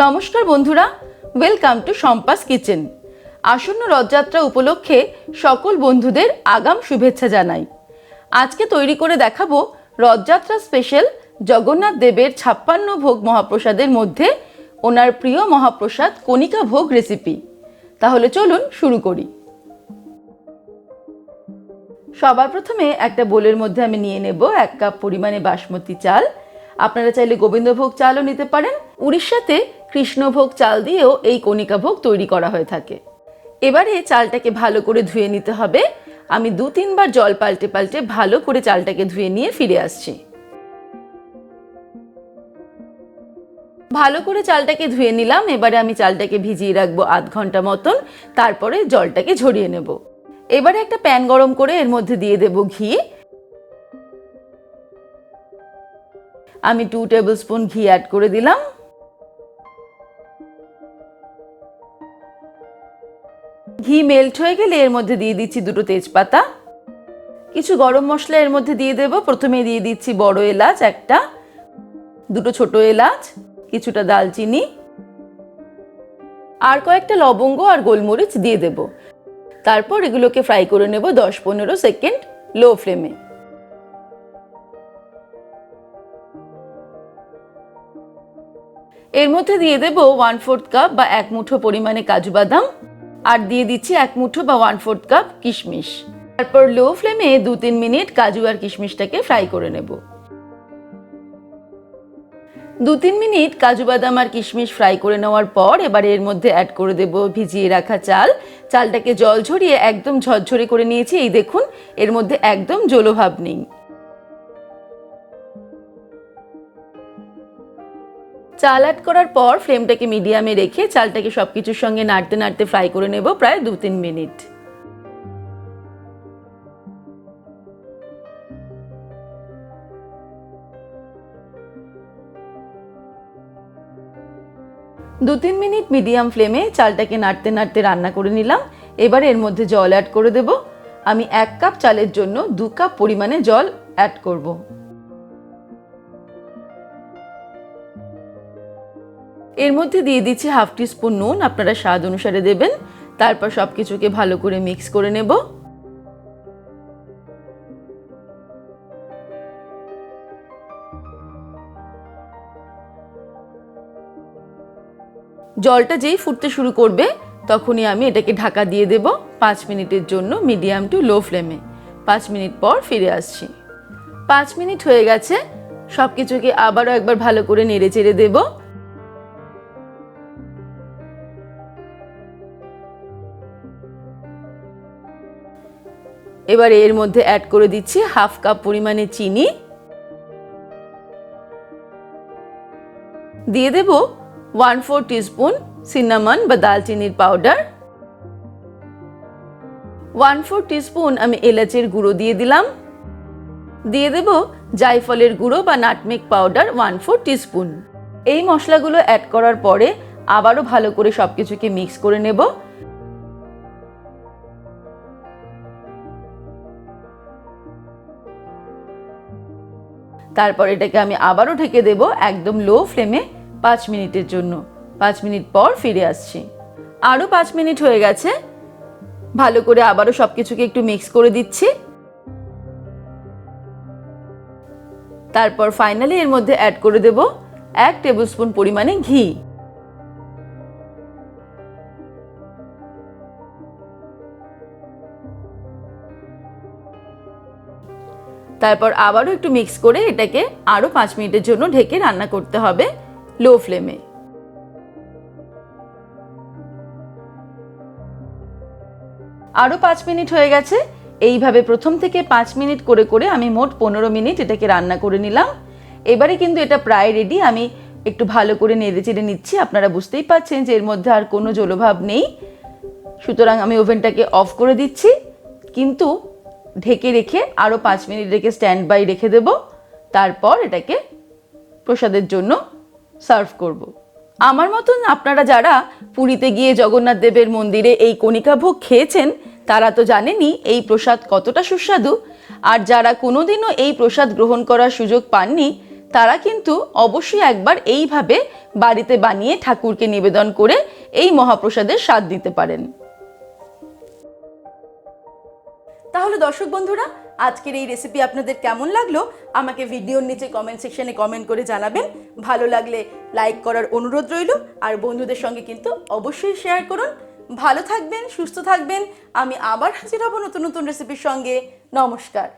নমস্কার বন্ধুরা, welcome to Shampa's kitchen. আসন্ন রথযাত্রা উপলক্ষে সকল বন্ধুদের আগাম শুভেচ্ছা জানাই। আজকে তৈরি করে দেখাবো রথযাত্রা স্পেশাল জগন্নাথ দেবের 56 ভোগ মহাপ্রসাদের মধ্যে ওনার প্রিয় মহাপ্রসাদ কণিকা ভোগ রেসিপি। তাহলে চলুন শুরু করি। সবার প্রথমে একটা বোলের মধ্যে আমি নিয়ে নেব 1 কাপ পরিমাণে বাসমতি চাল। আপনারা চাইলে গোবিন্দভোগ চালও নিতে পারেন। উড়িষ্যাতে কৃষ্ণভোগ চাল দিয়েও এই কণিকা ভোগ তৈরি করা হয়ে থাকে। এবারে চালটাকে ভালো করে ধুয়ে নিতে হবে। আমি 2-3 বার জল পাল্টে পাল্টে ভালো করে চালটাকে ধুয়ে নিয়ে ফিরে আসছি। ভালো করে চালটাকে ধুয়ে নিলাম। এবারে আমি চালটাকে ভিজিয়ে রাখবো আধ ঘন্টা মতন, তারপরে জলটাকে ঝরিয়ে নেব। এবারে একটা প্যান গরম করে এর মধ্যে দিয়ে দেব ঘি। আমি 2 টেবিল স্পুন ঘি অ্যাড করে দিলাম। ঘি মেল্ট হয়ে গেলে এর মধ্যে দিয়ে দিচ্ছি 2টো তেজপাতা, কিছু গরম মশলা এর মধ্যে দিয়ে দেব। প্রথমে দিয়ে দিচ্ছি বড় এলাচ একটা, 2টো ছোট এলাচ, কিছুটা দালচিনি আর কয়েকটা লবঙ্গ আর গোলমরিচ দিয়ে দেব। তারপর এগুলোকে ফ্রাই করে নেব 10-15 সেকেন্ড লো ফ্লেমে। এর মধ্যে দিয়ে দেব 1/4 কাপ বা 1 মুঠো পরিমাণে কাজু বাদাম, আর দিয়ে দিচ্ছি 1 মুঠো বা 1/4 কাপ কিশমিশ। তারপর লো ফ্লেমে 2-3 মিনিট কাজু আর কিশমিশটাকে ফ্রাই করে নেব। 2-3 মিনিট কাজু বাদাম আর কিশমিশ ফ্রাই করে নেওয়ার পর এবারে এর মধ্যে অ্যাড করে দেব ভিজিয়ে রাখা চাল। চালটাকে জল ঝরিয়ে একদম ঝরঝরে করে নিয়েছি। এই দেখুন, এর মধ্যে একদম জলভাব নেই। চাল অ্যাড করার পর ফ্লেমটাকে মিডিয়ামে রেখে চালটাকে সবকিছুর সঙ্গে নাড়তে নাড়তে ফ্রাই করে নেব প্রায় 2-3 মিনিট। দু 3 মিনিট মিডিয়াম ফ্লেমে চালটাকে নাড়তে নাড়তে রান্না করে নিলাম। এবার এর মধ্যে জল অ্যাড করে দেব। আমি 1 কাপ চালের জন্য 2 কাপ পরিমাণে জল অ্যাড করব। এর মধ্যে দিয়ে দিচ্ছি 1/2 টিস্পুন নুন, আপনারা স্বাদ অনুসারে দেবেন। তারপর সবকিছুকে ভালো করে মিক্স করে নেব। জলটা যেই ফুটতে শুরু করবে তখনই আমি এটাকে ঢাকা দিয়ে দেব 5 মিনিটের জন্য মিডিয়াম টু লো ফ্লেমে। 5 মিনিট পর ফিরে আসছি। 5 মিনিট হয়ে গেছে। সবকিছুকে আবারও একবার ভালো করে নেড়ে চেড়ে দেব। এবার এর মধ্যে অ্যাড করে দিচ্ছি 1/2 কাপ পরিমাণে চিনি, দিয়ে দেব 1/4 টিস্পুন সিনামন বা দালচিনির পাউডার, 1/4 টিস্পুন আমি এলাচের গুঁড়ো দিয়ে দিলাম, দিয়ে দেব জায়ফলের গুঁড়ো বা নাটমেগ পাউডার 1/4 টিস্পুন। এই মশলাগুলো অ্যাড করার পরে আবারও ভালো করে সবকিছুকে মিক্স করে নেব। তারপর এটাকে আমি আবারও ঢেকে দেব একদম লো ফ্লেমে 5 মিনিটের জন্য। 5 মিনিট পর ফিরে আসছি। আরও 5 মিনিট হয়ে গেছে। ভালো করে আবারও সবকিছুকে একটু মিক্স করে দিচ্ছি। তারপর ফাইনালি এর মধ্যে অ্যাড করে দেব 1 টেবিল স্পুন পরিমাণে ঘি। তারপর আবারও একটু মিক্স করে এটাকে আরও 5 মিনিটের জন্য ঢেকে রান্না করতে হবে লো ফ্লেমে। আরও 5 মিনিট হয়ে গেছে। এইভাবে প্রথম থেকে 5 মিনিট করে করে আমি মোট 15 মিনিট এটাকে রান্না করে নিলাম। এবারে কিন্তু এটা প্রায় রেডি। আমি একটু ভালো করে নেড়ে চেড়ে নিচ্ছি। আপনারা বুঝতেই পারছেন যে এর মধ্যে আর কোনো জলভাব নেই। সুতরাং আমি ওভেনটাকে অফ করে দিচ্ছি, কিন্তু ঢেকে রেখে আরও 5 মিনিট রেখে স্ট্যান্ড বাই রেখে দেব। তারপর এটাকে প্রসাদের জন্য সার্ভ করব। আমার মতন আপনারা যারা পুরীতে গিয়ে জগন্নাথ দেবের মন্দিরে এই কণিকা ভোগ খেয়েছেন তারা তো জানেনই এই প্রসাদ কতটা সুস্বাদু। আর যারা কোনোদিনও এই প্রসাদ গ্রহণ করার সুযোগ পাননি তারা কিন্তু অবশ্যই একবার এইভাবে বাড়িতে বানিয়ে ঠাকুরকে নিবেদন করে এই মহাপ্রসাদের স্বাদ নিতে পারেন। তাহলে দর্শক বন্ধুরা, আজকের এই রেসিপি আপনাদের কেমন লাগলো আমাকে ভিডিওর নিচে কমেন্ট সেকশনে কমেন্ট করে জানাবেন। ভালো লাগলে লাইক করার অনুরোধ রইল, আর বন্ধুদের সঙ্গে কিন্তু অবশ্যই শেয়ার করুন। ভালো থাকবেন, সুস্থ থাকবেন। আমি আবার হাজির হব নতুন নতুন রেসিপির সঙ্গে। নমস্কার।